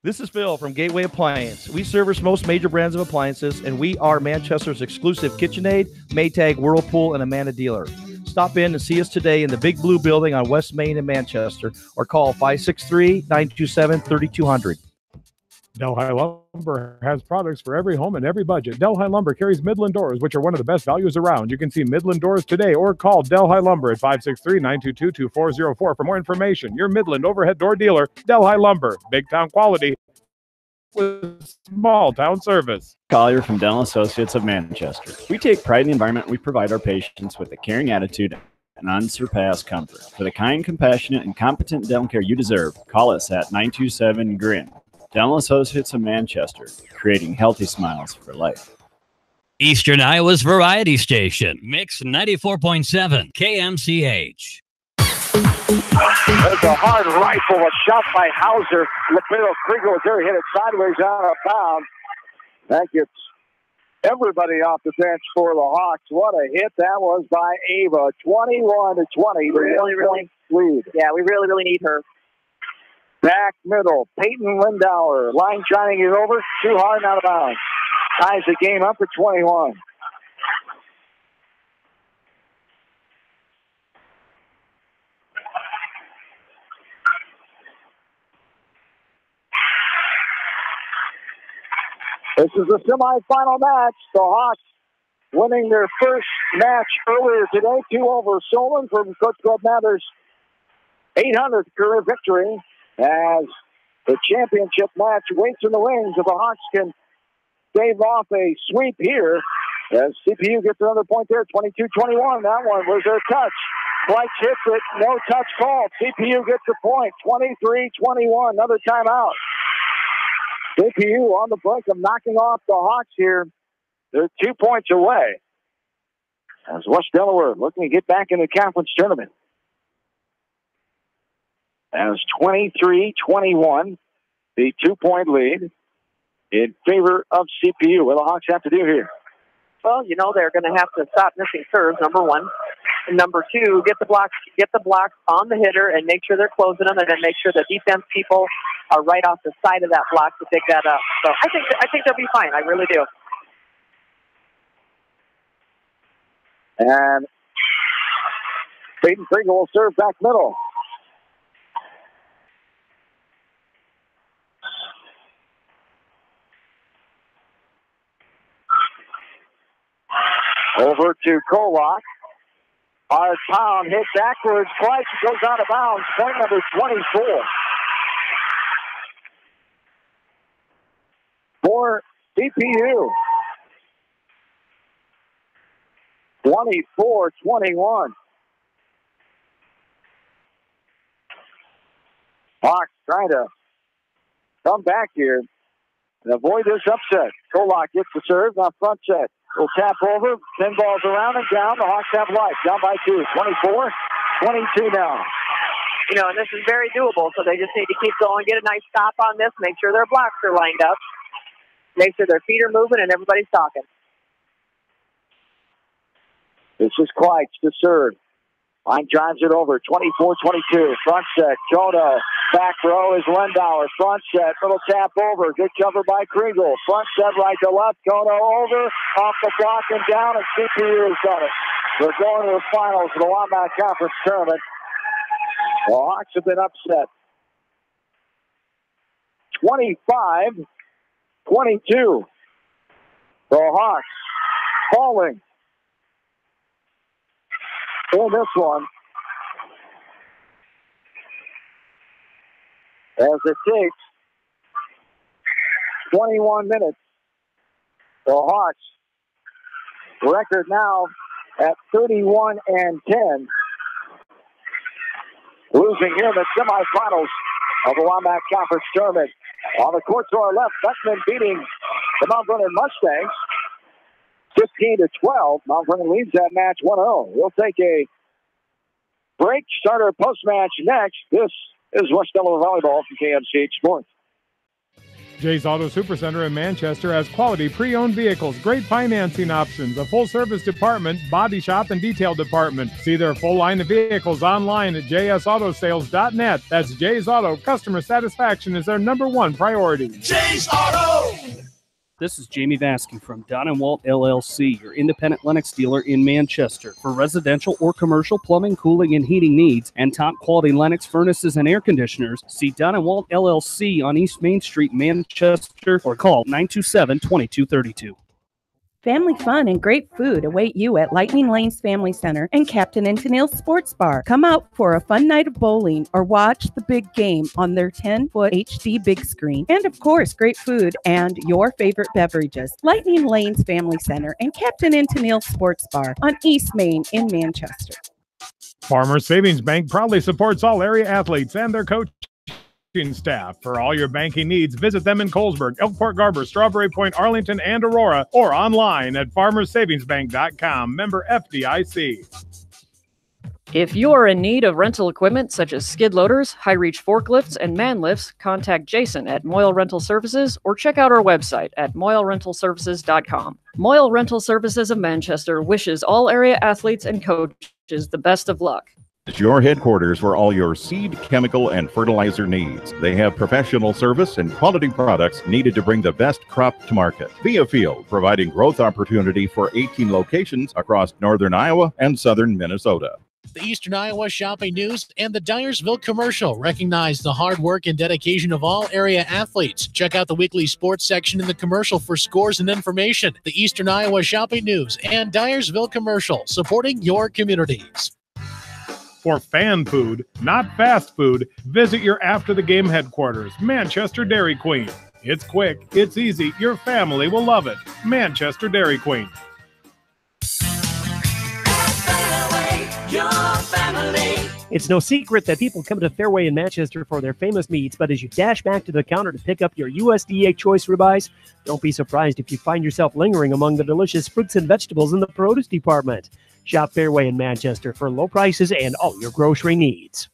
This is Phil from Gateway Appliance. We service most major brands of appliances, and we are Manchester's exclusive KitchenAid, Maytag, Whirlpool, and Amana dealer. Stop in and see us today in the Big Blue Building on West Main in Manchester, or call 563-927-3200. Delhi Lumber has products for every home and every budget. Delhi Lumber carries Midland doors, which are one of the best values around. You can see Midland doors today or call Delhi Lumber at 563-922-2404 for more information. Your Midland overhead door dealer, Delhi Lumber. Big town quality with small town service. Collier from Dental Associates of Manchester. We take pride in the environment we provide our patients with a caring attitude and unsurpassed comfort. For the kind, compassionate, and competent dental care you deserve, call us at 927-GRIN. Dental Associates of Manchester, creating healthy smiles for life. Eastern Iowa's variety station, Mix 94.7 KMCH. There's a hard rifle, a shot by Hauser. Lapero Krieger was there, hit it sideways out of bounds. That gets everybody off the bench for the Hawks. What a hit that was by Ava. 21-20. Really lead. Yeah, we really need her. Back middle, Peyton Lindauer. Line shining it over, too hard and out of bounds. Ties the game up at 21. This is the semifinal match. The Hawks winning their first match earlier today, 2 over Solon from Coach Bob Mather's 800th career victory, as the championship match waits in the wings. If the Hawks can stave off a sweep here, as CPU gets another point there, 22-21. That one was their touch. Flight hits it, no touch called. CPU gets the point, 23-21. Another timeout. CPU on the brink of knocking off the Hawks here. They're 2 points away, as West Delaware looking to get back in the conference tournament. As 23-21, the 2-point lead in favor of CPU. What do the Hawks have to do here? Well, you know, they're going to have to stop missing serves, number one. And number two, get the blocks on the hitter and make sure they're closing them, and then make sure the defense people are right off the side of that block to pick that up. So I think they'll be fine. I really do. And Peyton Krieger will serve back middle. Over to Kolak. Hard pound hit backwards. Twice goes out of bounds. Point number 24. For DPU. 24-21. Hawks trying to come back here and avoid this upset. Kolak gets the serve. Now front set. Will tap over. 10 balls around and down. The Hawks have life. Down by 2. 24-22 now. You know, and this is very doable, so they just need to keep going, get a nice stop on this, make sure their blocks are lined up, make sure their feet are moving, and everybody's talking. This is Kleitz to serve. Line drives it over. 24-22. Front set. Kono. Back row is Lendauer. Front set. Little tap over. Good cover by Kriegel. Front set right to left. Kono over. Off the block and down. And CPU has done it. We're going to the finals of the WaMaC Conference Tournament. The Hawks have been upset. 25-22. The Hawks falling in this one. As it takes 21 minutes. The Hawks record now at 31-10. Losing here in the semifinals of the WaMaC Conference Tournament. On the court to our left, Beckman beating the Mount Vernon Mustangs 15-12. Mount Vernon leads that match 1-0. We'll take a break. Start our post-match next. This is West Delaware Volleyball from KMCH Sports. Jay's Auto Supercenter in Manchester has quality pre-owned vehicles, great financing options, a full-service department, body shop, and detail department. See their full line of vehicles online at jsautosales.net. That's Jay's Auto. Customer satisfaction is their #1 priority. Jay's Auto! This is Jamie Vasky from Don & Walt LLC, your independent Lennox dealer in Manchester. For residential or commercial plumbing, cooling, and heating needs, and top-quality Lennox furnaces and air conditioners, see Don & Walt LLC on East Main Street, Manchester, or call 927-2232. Family fun and great food await you at Lightning Lanes Family Center and Captain and Tennille's Sports Bar. Come out for a fun night of bowling or watch the big game on their 10-foot HD big screen. And of course, great food and your favorite beverages. Lightning Lanes Family Center and Captain and Tennille's Sports Bar on East Main in Manchester. Farmers Savings Bank proudly supports all area athletes and their coaches. Staff. For all your banking needs, visit them in Colesburg, Elkport Garber, Strawberry Point, Arlington, and Aurora, or online at farmersavingsbank.com. Member FDIC. If you're in need of rental equipment such as skid loaders, high-reach forklifts, and man lifts, contact Jason at Moyle Rental Services or check out our website at moylerentalservices.com. Moyle Rental Services of Manchester wishes all area athletes and coaches the best of luck. It's your headquarters for all your seed, chemical, and fertilizer needs. They have professional service and quality products needed to bring the best crop to market. Via Field, providing growth opportunity for 18 locations across northern Iowa and southern Minnesota. The Eastern Iowa Shopping News and the Dyersville Commercial recognize the hard work and dedication of all area athletes. Check out the weekly sports section in the commercial for scores and information. The Eastern Iowa Shopping News and Dyersville Commercial, supporting your communities. For fan food, not fast food, visit your after-the-game headquarters, Manchester Dairy Queen. It's quick, it's easy, your family will love it. Manchester Dairy Queen. It's no secret that people come to Fairway in Manchester for their famous meats, but as you dash back to the counter to pick up your USDA choice ribeyes, don't be surprised if you find yourself lingering among the delicious fruits and vegetables in the produce department. Shop Fairway in Manchester for low prices and all your grocery needs.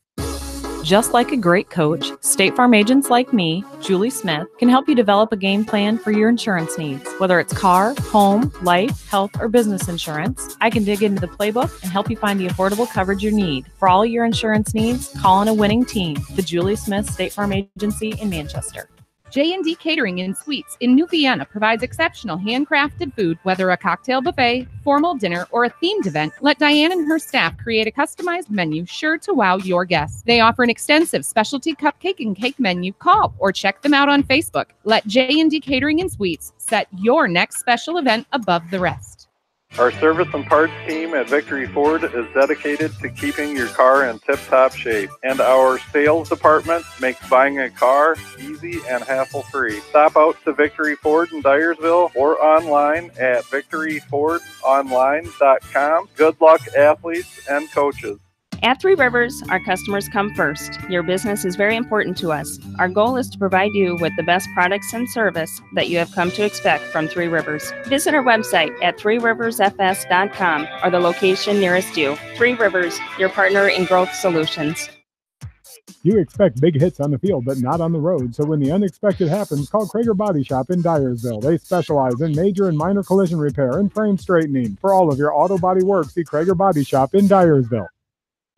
Just like a great coach, State Farm agents like me, Julie Smith, can help you develop a game plan for your insurance needs. Whether it's car, home, life, health, or business insurance, I can dig into the playbook and help you find the affordable coverage you need. For all your insurance needs, call on a winning team. The Julie Smith State Farm Agency in Manchester. J&D Catering and Suites in New Vienna provides exceptional handcrafted food, whether a cocktail buffet, formal dinner, or a themed event. Let Diane and her staff create a customized menu sure to wow your guests. They offer an extensive specialty cupcake and cake menu. Call or check them out on Facebook. Let J&D Catering and Suites set your next special event above the rest. Our service and parts team at Victory Ford is dedicated to keeping your car in tip-top shape, and our sales department makes buying a car easy and hassle-free. Stop out to Victory Ford in Dyersville or online at victoryfordonline.com. Good luck, athletes and coaches. At Three Rivers, our customers come first. Your business is very important to us. Our goal is to provide you with the best products and service that you have come to expect from Three Rivers. Visit our website at threeriversfs.com or the location nearest you. Three Rivers, your partner in growth solutions. You expect big hits on the field, but not on the road. So when the unexpected happens, call Krager Body Shop in Dyersville. They specialize in major and minor collision repair and frame straightening. For all of your auto body work, see Krager Body Shop in Dyersville.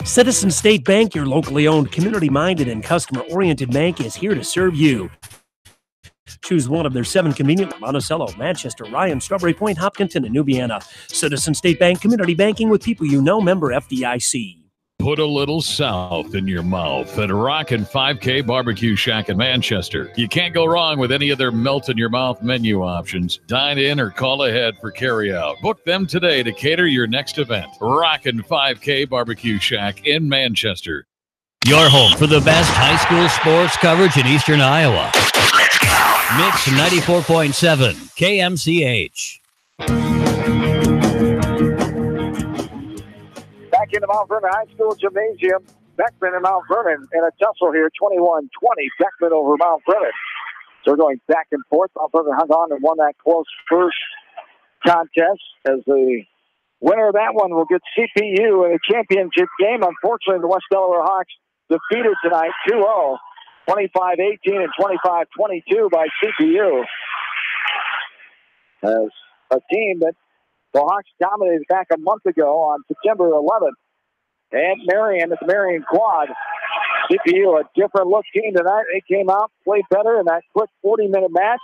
Citizen State Bank, your locally owned, community-minded, and customer-oriented bank, is here to serve you. Choose one of their 7 convenient Monticello, Manchester, Ryan, Strawberry Point, Hopkinton, and Nubiana. Citizen State Bank, community banking with people you know, member FDIC. Put a little south in your mouth at Rockin' 5K Barbecue Shack in Manchester. You can't go wrong with any of their melt-in-your-mouth menu options. Dine in or call ahead for carry-out. Book them today to cater your next event. Rockin' 5K Barbecue Shack in Manchester. Your home for the best high school sports coverage in Eastern Iowa. Mix 94.7 KMCH. Back into Mount Vernon High School Gymnasium. Beckman and Mount Vernon in a tussle here, 21-20. Beckman over Mount Vernon. So we're going back and forth. Mount Vernon hung on and won that close first contest. As the winner of that one will get CPU in a championship game. Unfortunately, the West Delaware Hawks defeated tonight 2-0, 25-18 and 25-22 by CPU. As a team that the Hawks dominated back a month ago on September 11th. And Marion at the Marion Quad. CPU, a different look team tonight. They came out, played better in that quick 40-minute match.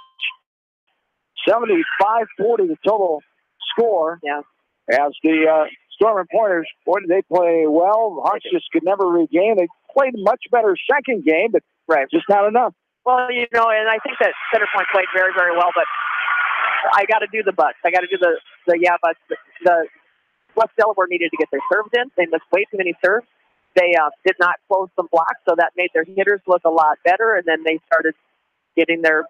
75-40 the total score. Yeah. As the Storm and Pointers, boy, did they play well. The Hawks just could never regain. They played a much better second game, but just not enough. Well, you know, and I think that Center Point played very, very well, but I got to do the buts. I got to do the buts. The West Delaware needed to get their serves in. They missed way too many serves. They did not close some blocks, so that made their hitters look a lot better. And then they started getting their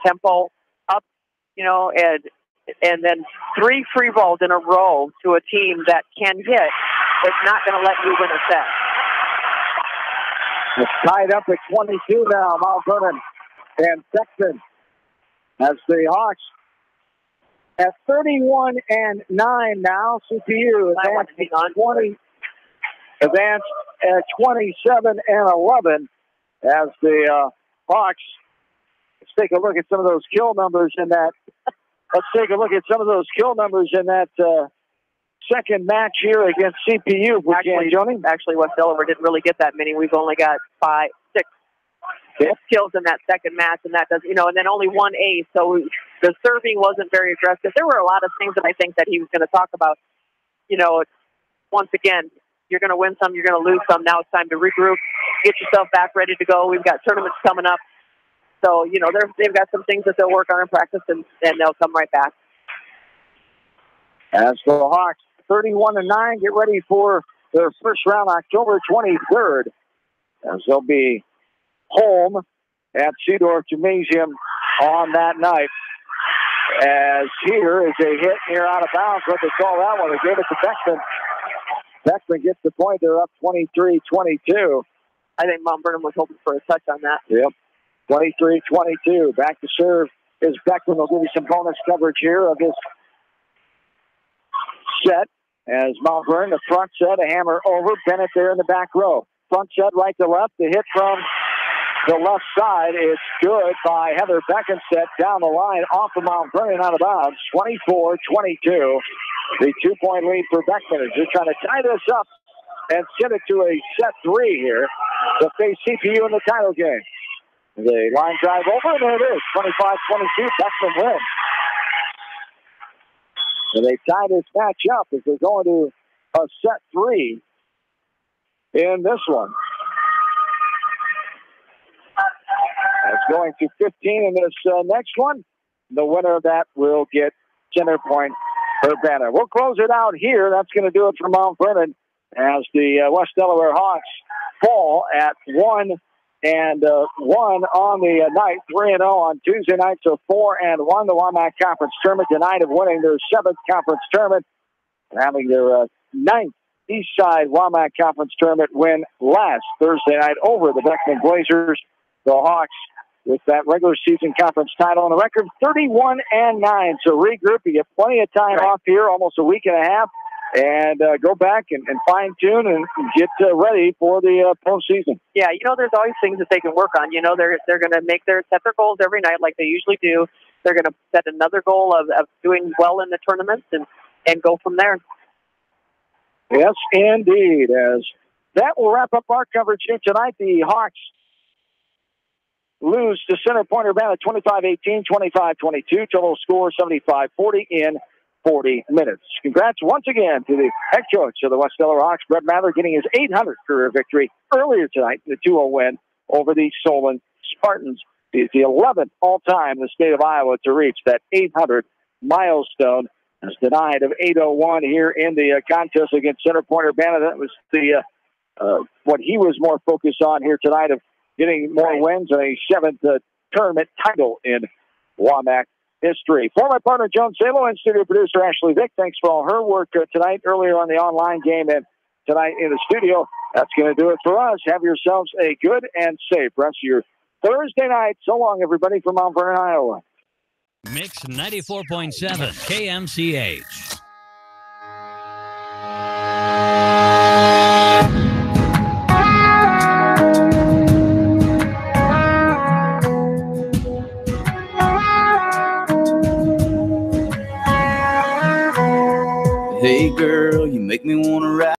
tempo up, you know, and then 3 free balls in a row to a team that can hit is not going to let you win a set. It's tied up at 22 now. Mount Vernon and Sexton as the Hawks at 31-9 now. CPU advanced at 27-11 as the Hawks. Let's take a look at some of those kill numbers in that. Second match here against CPU. Actually, West Delaware didn't really get that many. We've only got 6 kills in that second match, and that does, you know, and then only 1 ace. So the serving wasn't very aggressive. There were a lot of things that I think that he was going to talk about. You know, once again, you're going to win some, you're going to lose some. Now it's time to regroup, get yourself back ready to go. We've got tournaments coming up. So, you know, they've got some things that they'll work on in practice, and they'll come right back. As for the Hawks, 31-9, get ready for their first round, October 23rd, as they'll be home at Seedorf Gymnasium on that night. As here is a hit near out of bounds. What they call that one? They gave it to Beckman. Beckman gets the point. They're up 23-22. I think Mount Vernon was hoping for a touch on that. Yep. 23-22. Back to serve is Beckman. Will give you some bonus coverage here of this set. As Mount Vernon, the front set, a hammer over. Bennett there in the back row. Front set right to left. The hit from the left side is good by Heather Beckenstedt down the line off of Mount Vernon out of bounds. 24-22. The 2-point lead for Beckman as they're trying to tie this up and send it to a set 3 here to face CPU in the title game. The line drive over, and there it is. 25-22. Beckman wins. So they tie this match up as they're going to a set 3 in this one. It's going to 15 in this next one. The winner of that will get Center Point Urbana. We'll close it out here. That's going to do it for Mount Vernon as the West Delaware Hawks fall at 1-1 on the night, 3-0 on Tuesday night, so 4-1. The WaMaC Conference Tournament tonight of winning their 7th conference tournament and having their 9th East Side WaMaC Conference Tournament win last Thursday night over the Beckman Blazers. The Hawks with that regular season conference title on the record, 31-9. So regroup. You get plenty of time off here, almost a week and a half, and go back and fine-tune and get ready for the postseason. Yeah, there's always things that they can work on. They're going to set their goals every night like they usually do. They're going to set another goal of doing well in the tournaments and go from there. Yes, indeed. As that will wrap up our coverage here tonight. The Hawks lose to Center Point Urbana 25-18, 25-22. Total score 75-40 in 40 minutes. Congrats once again to the head coach of the West Delaware Hawks, Brett Mather, getting his 800th career victory earlier tonight in the 2-0 win over the Solon Spartans. He's the 11th all-time in the state of Iowa to reach that 800 milestone. Is denied of 801 here in the contest against Center Point Urbana. That was the what he was more focused on here tonight, of getting more wins and a 7th tournament title in WaMaC history. For my partner Joan Salo and studio producer Ashley Vick, thanks for all her work tonight, earlier on the online game and tonight in the studio. That's going to do it for us. Have yourselves a good and safe rest of your Thursday night. So long, everybody, from Mount Vernon, Iowa. Mix 94.7 KMCH. Hey girl, you make me wanna ride.